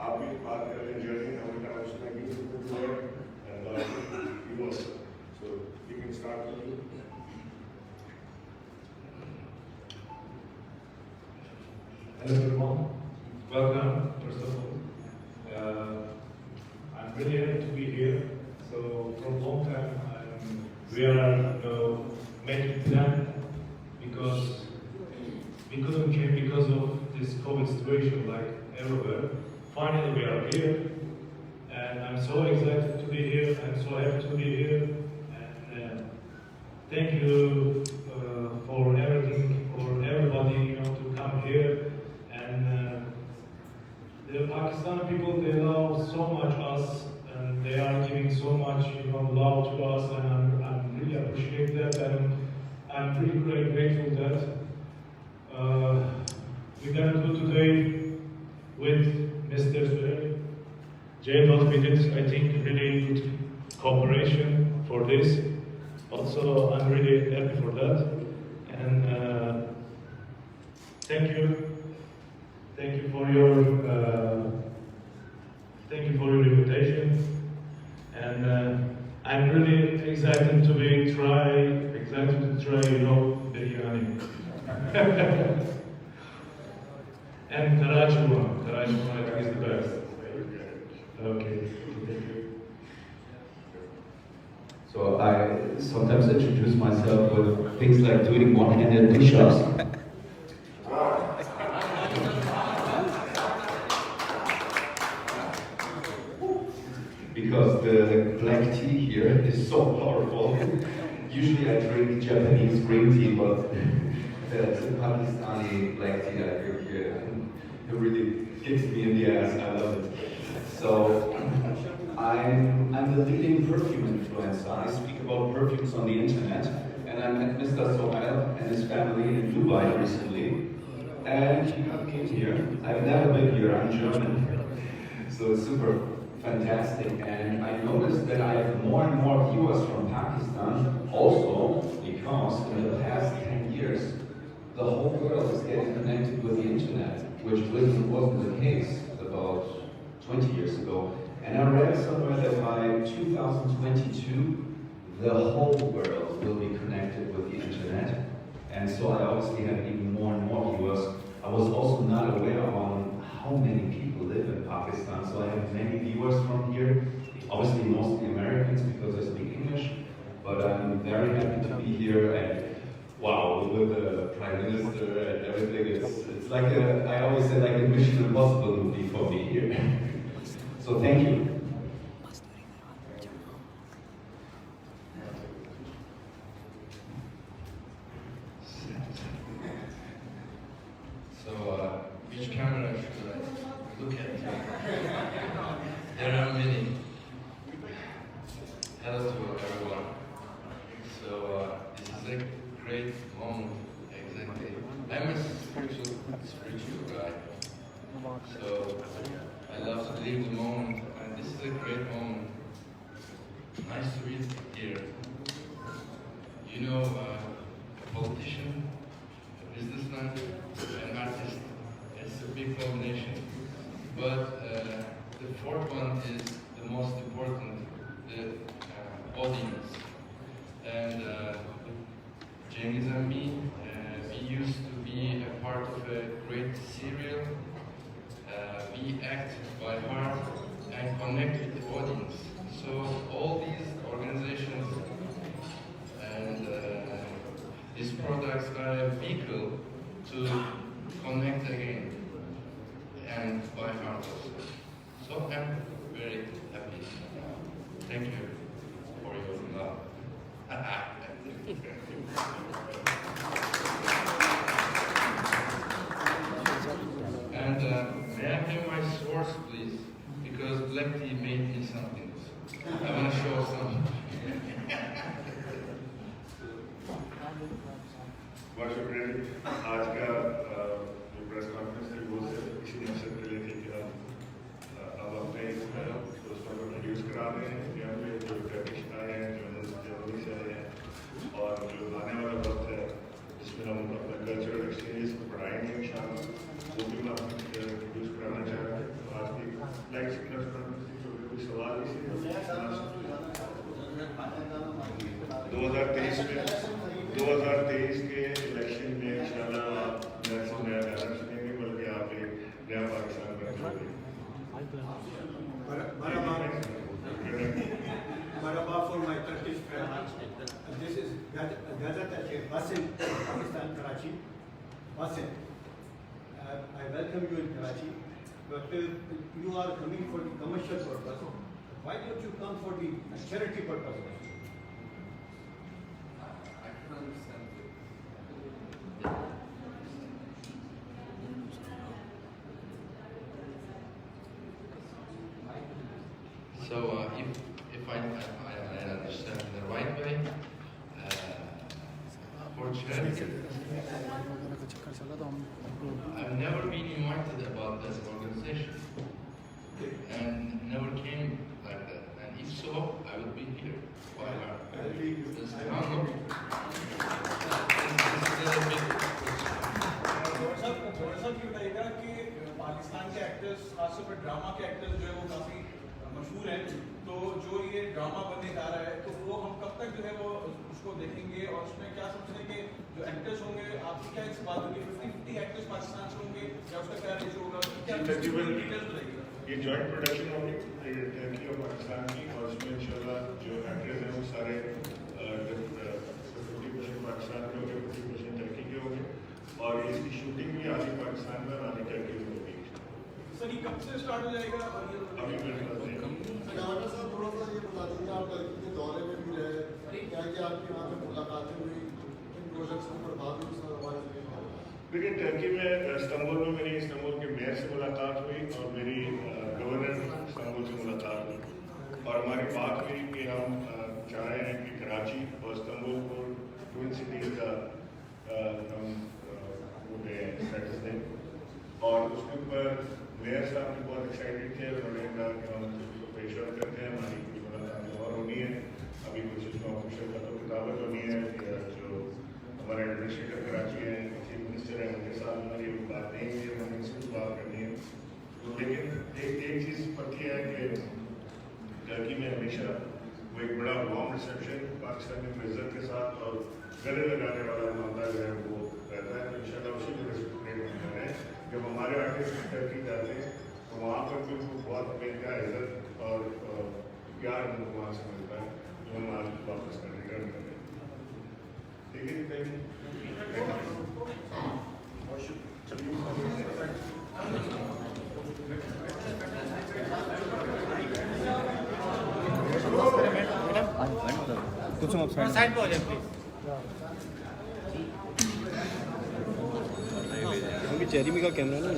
आप भी बात कर रहे हैं जर्नी हमारे kind of making people do it and you also. So you can start with you. Hello everyone, welcome first of all. I'm really happy to be here. So for a long time we are making plan because we couldn't came because of this COVID situation like everywhere. Finally we are here and I'm so excited to be here. I'm so happy to be here and thank you for everything, for everybody to come here. And the Pakistani people, they love so much us, and they are giving so much, love to us, and I'm really appreciate that, and I'm really grateful that we're gonna do today with Mr. Jay. We did, I think, really good cooperation for this. Also, I'm really happy for that, and thank you. Thank you for your invitation, and I'm really excited to try biryani. And Karachi one I think is the best. Okay. So I sometimes introduce myself with things like doing one-handed push-ups. Because the black tea here is so powerful. Usually I drink Japanese green tea, but the Pakistani black tea I drink here, it really kicks me in the ass. I love it. So I'm the leading perfume influencer. I speak about perfumes on the internet, and I met Mr. Sohail and his family in Dubai recently, and he came here. I've never been here. I'm German, so it's super fantastic, and I noticed that I have more and more viewers from Pakistan, also because in the past 10 years, the whole world is getting connected with the internet, which wasn't the case about 20 years ago. And I read somewhere that by 2022, the whole world will be connected with the internet, and so I obviously have even more and more viewers. I was also not aware on how many people live in Pakistan, so I have many viewers from here, obviously mostly Americans because I speak English, but I'm very happy to be here, and wow, with the Prime Minister and everything, it's like I always say like a Mission Impossible movie for me here. So thank you. So, which camera should I look at? There are many. Hello to everyone. So, this is a great moment, exactly. I'm a spiritual guy. So, I love to live the moment, and this is a great moment. Nice to be here. A politician, a businessman, an artist. It's a big combination. But the fourth one is the most important, the audience. And Cengiz and me, we used to be a part of a great serial. We act by heart and connect with the audience. So all these organizations and these products are a vehicle to connect again and by heart also. So I'm very happy. Thank you for your love. And may I have my source, please? Because black tea made me something. I want to show some. What's your credit? आज का जो press conference थी वो सिर्फ इसी मकसद के लिए थी कि हम अब अपने दोस्तों को इंट्रोड्यूस करा रहे हैं यहाँ पे जो टेक्नीशियन आए हैं जर्नलिस्ट से आए हैं और जो आने वाला वक्त है जिसमें हम अपना कल्चरल एक्सचेंजेस को बढ़ाएंगे इंशाल्लाह वो भी मैं आपको इंट्रोड्यूस कराना चाह रहा हूँ आज की Marhaba for my Turkish friend. This is Gaziantep Basim, Pakistan, Karachi. Basim. I welcome you in Karachi, but you are coming for the commercial purpose. Why don't you come for the charity purpose? I can understand. So if I understand the right way, for charity, I've never been invited about this organization and never came like that. And if so, I would be here. Why not? This is a big थोड़ा सा क्यों रहेगा कि पाकिस्तान के actors खासतौर पर drama के actors जो है वो काफ़ी मशहूर हैं, तो जो ये ड्रामा बनने जा रहा है तो वो हम कब तक जो है वो उसको देखेंगे और उसमें क्या समझते हैं कि जो एक्टर्स होंगे आपकी क्या इस बात होगी 50-50 एक्टर्स पाकिस्तान से होंगे या उसका क्या रेशो होगा क्या डिटेल्स बताइएगा। ये जॉइंट प्रोडक्शन होगी टर्की और पाकिस्तान की, और उसमें इंशाल्लाह जो एक्टर्स हैं वो सारे 50% पाकिस्तान के होंगे, 50% टर्की के होंगे, और इसकी शूटिंग भी आधी पाकिस्तान में और आधी टर्की में होगी। सर ये कब से स्टार्ट हो जाएगा और ये अभी मेरे पास नहीं। डॉक्टर साहब थोड़ा सा ये बता दीजिए, आप टर्की के दौरे में भी रहे, क्या कि आपकी वहाँ पे मुलाकातें हुई, इन प्रोजेक्ट्स को बर्बाद हुई, सर हमारे लिए देखिए टर्की में इस्तांबुल में मेरी इस्तांबुल के मेयर से मुलाकात हुई और मेरी गवर्नर इस्तांबुल से मुलाकात हुई, और हमारी बात हुई कि हम चाह रहे हैं कि कराची और इस्तांबुल को ट्विन सिटीज का हम वो दें स्टेटस दें, और उसके ऊपर मेयर साहब भी बहुत एक्साइटेड थे। उन्होंने कहा कि हम उसको पेशवर करते हैं, हमारी कोई मुलाकात और होनी है, अभी कुछ इसमें ऑफिशियल का तो किताबत होनी है, जो हमारे एडमिनिस्ट्रेटर कराची हैं, चीफ मिनिस्टर हैं, उनके साथ हमारी बात नहीं हुई है, हमें इसकी बात करनी है। लेकिन एक चीज़ पक्की है कि टर्की में हमेशा वो एक बड़ा वार्म रिसेप्शन पाकिस्तानी इज्जत के साथ और गले लगाने वाला मामला जो है वो रहता है। तो इंशाल्लाह उसी को रेस्पेक्ट कर रहे हैं। जब हमारे आर्टिस्ट टर्की जाते हैं तो वहाँ पर भी उनको बहुत बेहतर इज्जत और प्यार उनको वहाँ से मिलता है, जो हम आज वापस कर रिटर्न कर रहे हैं। ठीक है, थैंक कुछ साइड पे हो जाए प्लीज। जेरेमी का कैमरा ना